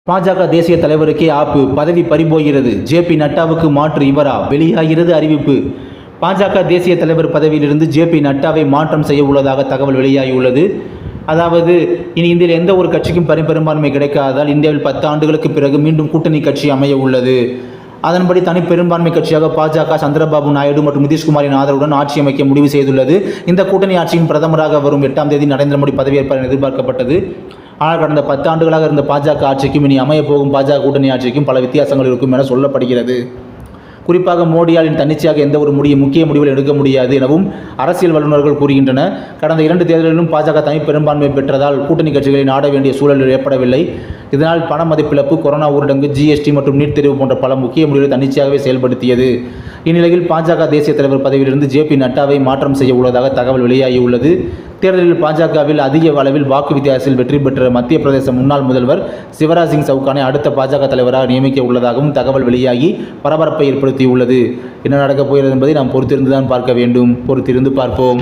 பாஜக தேசிய தலைவருக்கே ஆப்பு, பதவி பறிபோகிறது. ஜே.பி. நட்டாவுக்கு மாற்று இவரா? வெளியாகிறது அறிவிப்பு. பாஜக தேசிய தலைவர் பதவியிலிருந்து ஜே.பி. நட்டாவை மாற்றம் செய்ய உள்ளதாக தகவல் வெளியாகியுள்ளது. அதாவது இனி இந்தியில் எந்த ஒரு கட்சிக்கும் பெரும்பான்மை கிடைக்காததால் இந்தியாவில் 10 ஆண்டுகளுக்கு பிறகு மீண்டும் கூட்டணி கட்சி அமைய உள்ளது. அதன்படி தனி பெரும்பான்மை கட்சியாக பாஜக சந்திரபாபு நாயுடு மற்றும் நிதிஷ்குமாரின் ஆதரவுடன் ஆட்சி அமைக்க முடிவு செய்துள்ளது. இந்த கூட்டணி ஆட்சியின் பிரதமராக வரும் 8ஆம் தேதி நரேந்திர மோடி பதவியேற்பார் என எதிர்பார்க்கப்பட்டது. ஆனால் கடந்த 10 ஆண்டுகளாக இருந்த பாஜக ஆட்சிக்கும் இனி அமைய போகும் பாஜக கூட்டணி ஆட்சிக்கும் பல வித்தியாசங்கள் இருக்கும் என சொல்லப்படுகிறது. குறிப்பாக மோடியால் தன்னிச்சையாக எந்த ஒரு முக்கிய முடிவுகள் எடுக்க முடியாது எனவும் அரசியல் வல்லுநர்கள் கூறுகின்றனர். கடந்த 2 தேர்தலிலும் பாஜக தனி பெரும்பான்மை பெற்றதால் கூட்டணி கட்சிகளை நாட வேண்டிய சூழல் ஏற்படவில்லை. இதனால் பண மதிப்பிழப்பு, கொரோனா ஊரடங்கு, ஜிஎஸ்டி மற்றும் நீட் தேர்வு போன்ற பல முக்கிய முடிவுகளை தன்னிச்சையாகவே செயல்படுத்தியது. இந்நிலையில் பாஜக தேசிய தலைவர் பதவியிலிருந்து ஜே.பி. நட்டாவை மாற்றம் செய்ய உள்ளதாக தகவல் வெளியாகியுள்ளது. தேர்தலில் பாஜகவில் அதிக அளவில் வாக்கு வித்தியாசத்தில் வெற்றி பெற்ற மத்திய பிரதேச முன்னாள் முதல்வர் சிவராஜ் சிங் சவுகானை அடுத்த பாஜக தலைவராக நியமிக்க உள்ளதாகவும் தகவல் வெளியாகி பரபரப்பை ஏற்படுத்தியுள்ளது. என்ன நடக்கப் போகிறது என்பதை நாம் பொறுத்திருந்துதான் பார்க்க வேண்டும். பொறுத்திருந்து பார்ப்போம்.